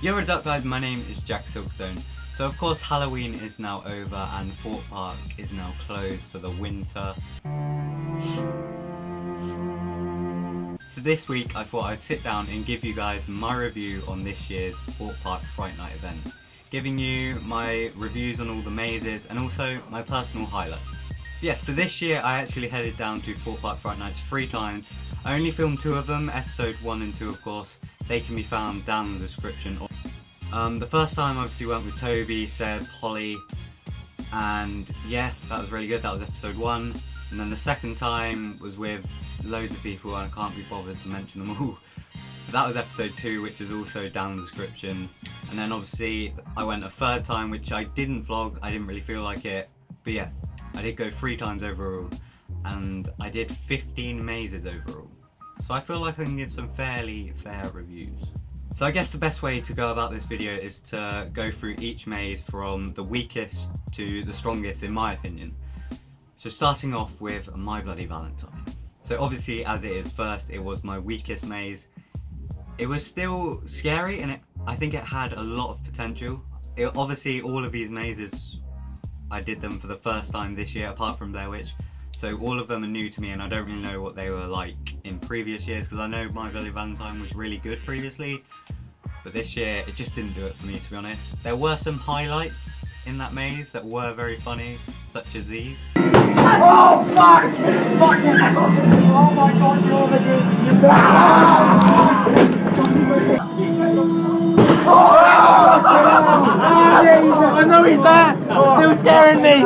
Yo, what's up guys, my name is TheJackSilkstone. So of course Halloween is now over and Thorpe Park is now closed for the winter. So this week I thought I'd sit down and give you guys my review on this year's Thorpe Park Fright Night event, giving you my reviews on all the mazes and also my personal highlights. Yeah, so this year I actually headed down to Thorpe Park Fright Nights 3 times. I only filmed 2 of them, episode 1 and 2 of course. They can be found down in the description. The first time obviously went with Toby, Seb, Holly, and yeah, that was really good. That was episode 1. And then the second time was with loads of people and I can't be bothered to mention them all. But that was episode 2, which is also down in the description. And then obviously I went a 3rd time, which I didn't vlog. I didn't really feel like it. But yeah, I did go 3 times overall. And I did 15 mazes overall. So I feel like I can give some fairly fair reviews. So I guess the best way to go about this video is to go through each maze from the weakest to the strongest in my opinion. So starting off with my Bloody Valentine. So obviously as it is first, it was my weakest maze. It was still scary and I think it had a lot of potential. Obviously all of these mazes, I did them for the first time this year apart from Blair Witch. So all of them are new to me and I don't really know what they were like in previous years because I know my Bloody Valentine was really good previously. But this year it just didn't do it for me, to be honest. There were some highlights in that maze that were very funny, such as these. Oh fuck! Fuck! Oh my god, you're the good! I know he's there! Still scaring me!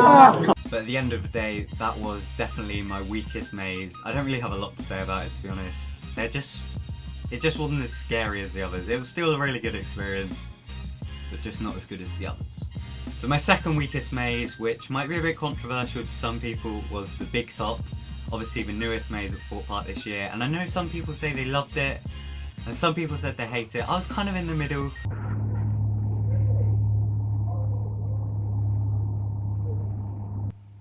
But at the end of the day, that was definitely my weakest maze. I don't really have a lot to say about it, to be honest. It just wasn't as scary as the others. It was still a really good experience, but just not as good as the others. So my second weakest maze, which might be a bit controversial to some people, was the Big Top. Obviously the newest maze at Thorpe Park this year. And I know some people say they loved it, and some people said they hate it. I was kind of in the middle.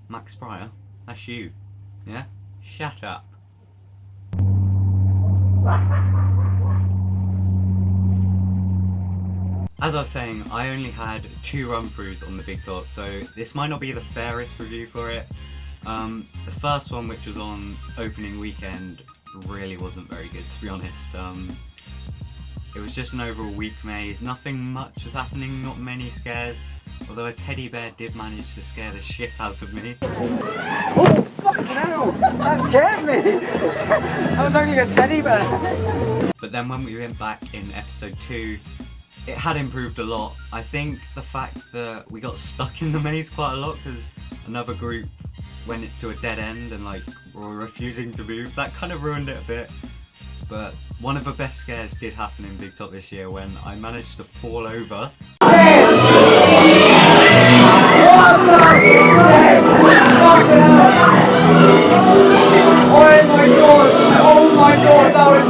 Max Pryor, that's you, yeah? Shut up. As I was saying, I only had 2 run-throughs on the Big Top, so this might not be the fairest review for it. The first one, which was on opening weekend, really wasn't very good, to be honest. It was just an overall weak maze, nothing much was happening, not many scares. Although a teddy bear did manage to scare the shit out of me. Oh fucking hell! That scared me! That was only a teddy bear! But then when we went back in episode 2, it had improved a lot. I think the fact that we got stuck in the maze quite a lot because another group went to a dead end and like were refusing to move, that kind of ruined it a bit. But one of the best scares did happen in Big Top this year when I managed to fall over. Oh my god! Oh my god! That was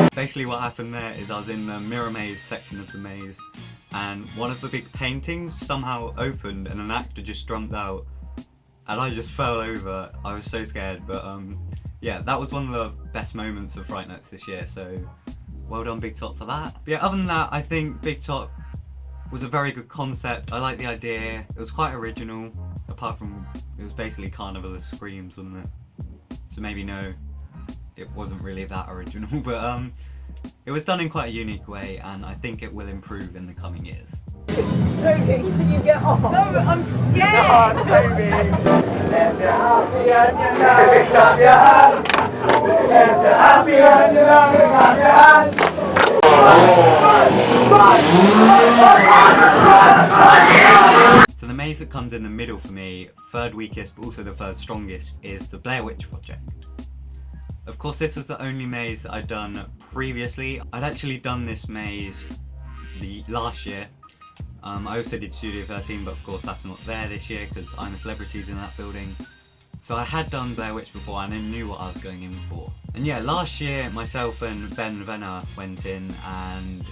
so... Basically what happened there is I was in the mirror maze section of the maze and one of the big paintings somehow opened and an actor just jumped out and I just fell over. I was so scared, but yeah, that was one of the best moments of Fright Nights this year, so well done Big Top for that. But yeah, other than that, I think Big Top was a very good concept. I like the idea. It was quite original, apart from it was basically Carnival of Screams, wasn't it? So maybe no, it wasn't really that original, but it was done in quite a unique way and I think it will improve in the coming years. Toby, can you get off? No, I'm scared! Oh, Toby! Lift your happy and you know we clap your hands! Lift your happy and you know we clap your hands! So the maze that comes in the middle for me, 3rd weakest but also the 3rd strongest, is the Blair Witch project. Of course this was the only maze that I'd done previously. I'd actually done this maze last year. I also did Studio 13, but of course that's not there this year because I'm a Celebrities in that building. So I had done Blair Witch before and I knew what I was going in for. And yeah, last year myself and Ben Venner went in and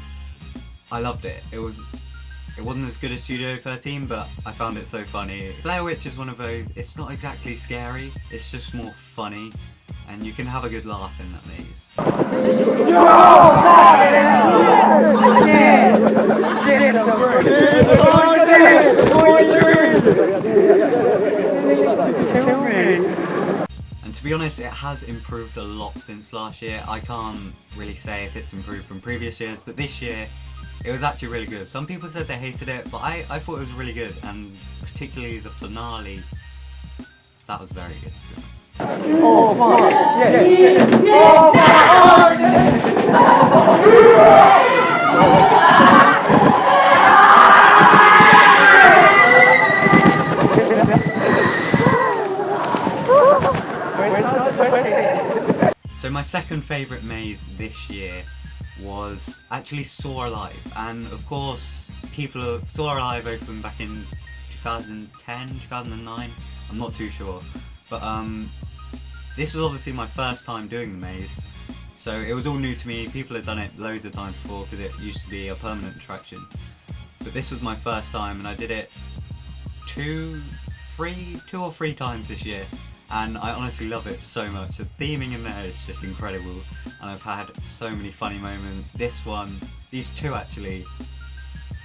I loved it. It wasn't as good as Studio 13, but I found it so funny. Blair Witch is one of those, it's not exactly scary, it's just more funny. and you can have a good laugh in that maze. And to be honest, it has improved a lot since last year. I can't really say if it's improved from previous years, but this year it was actually really good. Some people said they hated it, but I thought it was really good, and particularly the finale, that was very good, to be honest. Oh my shit! Oh my! So my second favourite maze this year was actually Sora Life, and of course Sora Life opened back in 2010, 2009, I'm not too sure, but this was obviously my first time doing the maze, so it was all new to me. People had done it loads of times before because it used to be a permanent attraction, but this was my first time, and I did it two or three times this year, and I honestly love it so much. The theming in there is just incredible, and I've had so many funny moments. These two actually,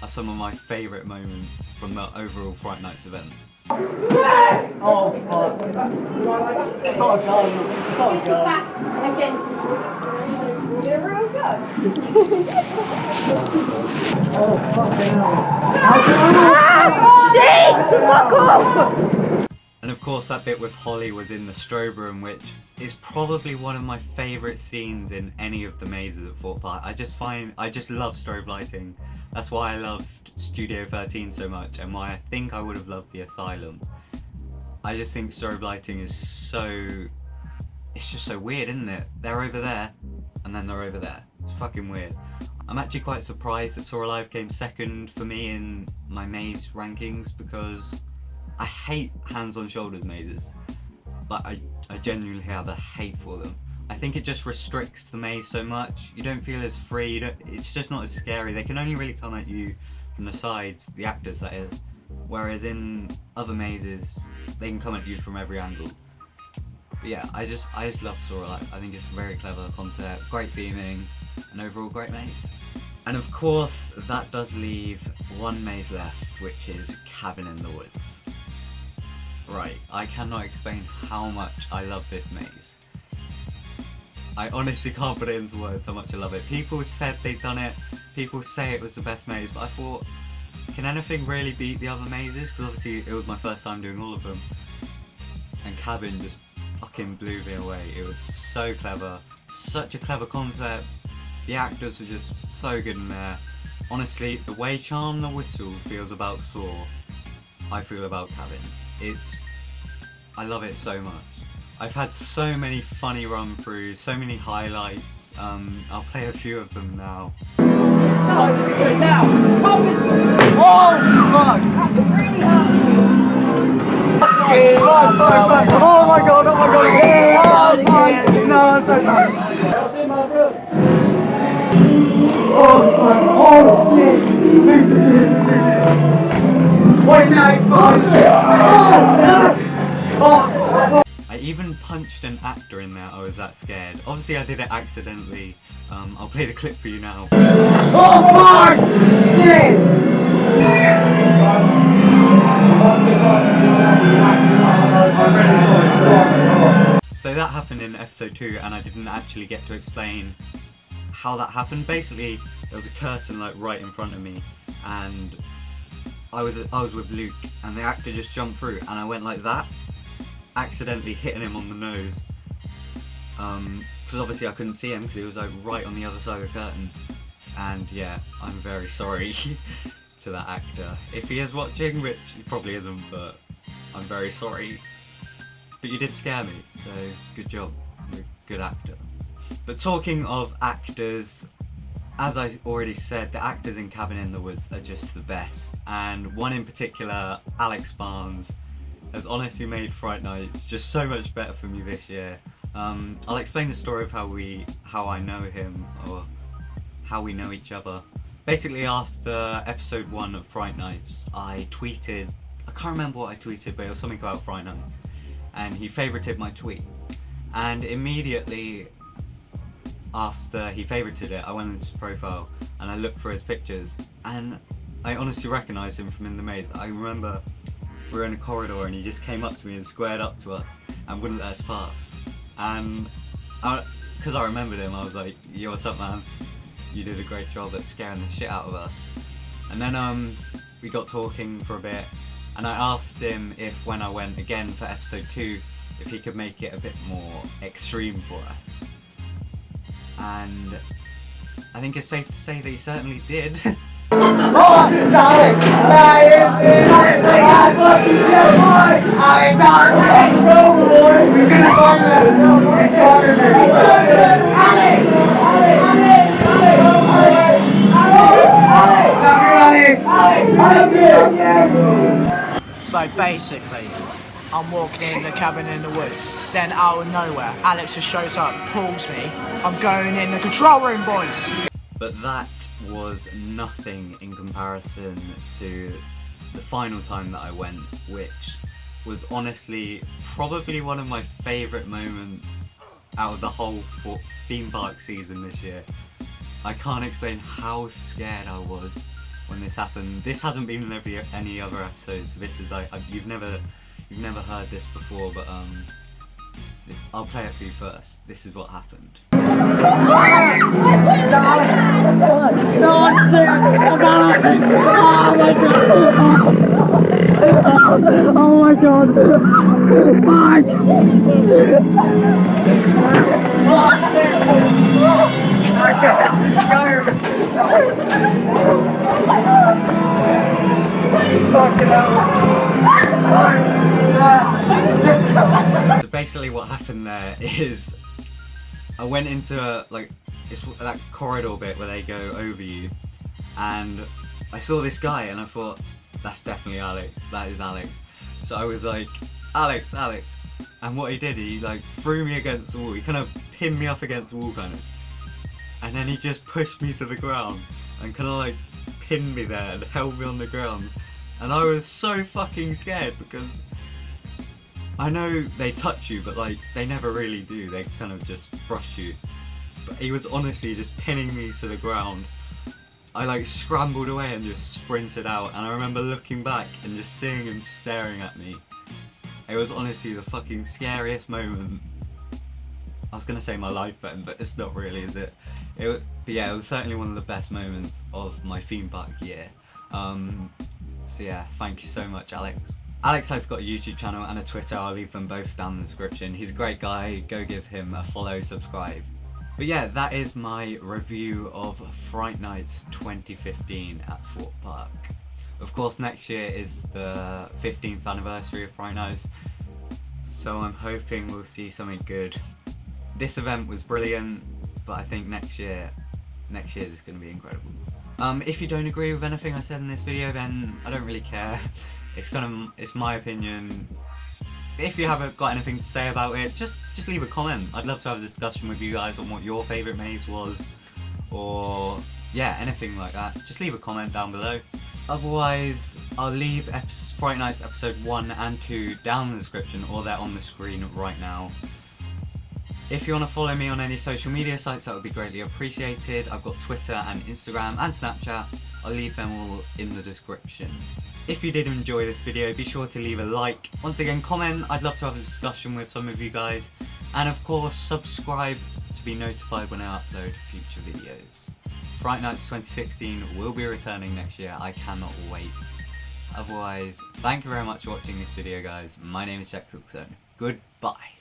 are some of my favourite moments from the overall Fright Nights event. Oh fuck! Oh god! Oh god! Again. Everyone go. Oh fucking hell! Shit! Fuck off! And of course that bit with Holly was in the strobe room, which is probably one of my favourite scenes in any of the mazes at Thorpe Park. I just love strobe lighting. That's why I loved Studio 13 so much, and why I think I would have loved the Asylum. I just think strobe lighting is it's just so weird, isn't it? They're over there, and then they're over there. It's fucking weird. I'm actually quite surprised that Sora Life came second for me in my maze rankings, because I hate hands on shoulders mazes. Like I genuinely have a hate for them. I think it just restricts the maze so much. You don't feel as free, it's just not as scary. They can only really come at you from the sides, the actors that is. Whereas in other mazes, they can come at you from every angle. But yeah, I just love Sora Life. I think it's a very clever concept, great theming, and overall great maze. And of course, that does leave one maze left, which is Cabin in the Woods. Right, I cannot explain how much I love this maze. I honestly can't put it into words how much I love it. People said they'd done it, people say it was the best maze, but I thought, can anything really beat the other mazes? Because obviously it was my first time doing all of them. And Cabin just fucking blew me away. It was so clever, such a clever concept. The actors were just so good in there. Honestly, the way Charm the Whistle feels about Saw, I feel about Cabin. I love it so much. I've had so many funny run-throughs, so many highlights. I'll play a few of them now. Oh fuck! Fuck! Oh my god! Oh my god! Oh fuck! No, I'm so sorry. Oh fuck! Oh shit! Wait, no, it's fine. I even punched an actor in there, I was that scared. Obviously I did it accidentally. I'll play the clip for you now. Oh fuck! Shit! So that happened in episode 2, and I didn't actually get to explain how that happened. Basically, there was a curtain like right in front of me, and I was with Luke, and the actor just jumped through, and I went like that, accidentally hitting him on the nose. Because obviously I couldn't see him because he was like right on the other side of the curtain. And yeah, I'm very sorry to that actor. If he is watching, which he probably isn't, but I'm very sorry. But you did scare me, so good job. You're a good actor. But talking of actors, as I already said, the actors in Cabin in the Woods are just the best. And one in particular, Alex Barnes, has honestly made Fright Nights just so much better for me this year. I'll explain the story of how I know him, or how we know each other. Basically, after episode 1 of Fright Nights, I tweeted, I can't remember what I tweeted, but it was something about Fright Nights, and he favorited my tweet. And immediately after he favorited it, I went into his profile and I looked for his pictures, and I honestly recognised him from In the Maze. I remember we were in a corridor and he just came up to me and squared up to us and wouldn't let us pass. And because I remembered him, I was like, yo, what's up, man? You did a great job at scaring the shit out of us. And then we got talking for a bit, and I asked him if when I went again for episode 2, if he could make it a bit more extreme for us. And I think it's safe to say that he certainly did. So basically, I'm walking in the cabin in the woods, then out of nowhere, Alex just shows up, pulls me, I'm going in the control room, boys! But that was nothing in comparison to the final time that I went, which was honestly probably one of my favourite moments out of the whole theme park season this year. I can't explain how scared I was when this happened. This hasn't been in any other episodes, so this is like, you've never heard this before, but I'll play it for you first. This is what happened. Oh my god! So basically what happened there is I went into it's that corridor bit where they go over you, and I saw this guy and I thought, that's definitely Alex, that is Alex. So I was like, Alex, Alex. And what he did, he threw me against the wall. He kind of pinned me up against the wall kind of. And then he just pushed me to the ground and kind of pinned me there and held me on the ground. And I was so fucking scared because I know they touch you, but they never really do. They kind of just brush you. But he was honestly just pinning me to the ground. I scrambled away and just sprinted out, and I remember looking back and just seeing him staring at me. It was honestly the fucking scariest moment. I was gonna say my life then, but it's not really, is it? But yeah, it was certainly one of the best moments of my theme park year. So yeah, thank you so much, Alex. Alex has got a YouTube channel and a Twitter. I'll leave them both down in the description. He's a great guy. Go give him a follow, subscribe. But yeah, that is my review of Fright Nights 2015 at Thorpe Park. Of course, next year is the 15th anniversary of Fright Nights, so I'm hoping we'll see something good. This event was brilliant, but I think next year's is going to be incredible. If you don't agree with anything I said in this video, then I don't really care. It's my opinion. If you haven't got anything to say about it, just leave a comment. I'd love to have a discussion with you guys on what your favourite maze was, or yeah, anything like that. Just leave a comment down below. Otherwise, I'll leave Fright Nights episode 1 and 2 down in the description, or they're on the screen right now. If you want to follow me on any social media sites, that would be greatly appreciated. I've got Twitter and Instagram and Snapchat. I'll leave them all in the description. If you did enjoy this video, be sure to leave a like. Once again, comment. I'd love to have a discussion with some of you guys. And of course, subscribe to be notified when I upload future videos. Fright Nights 2016 will be returning next year. I cannot wait. Otherwise, thank you very much for watching this video, guys. My name is TheJackSilkstone. Goodbye.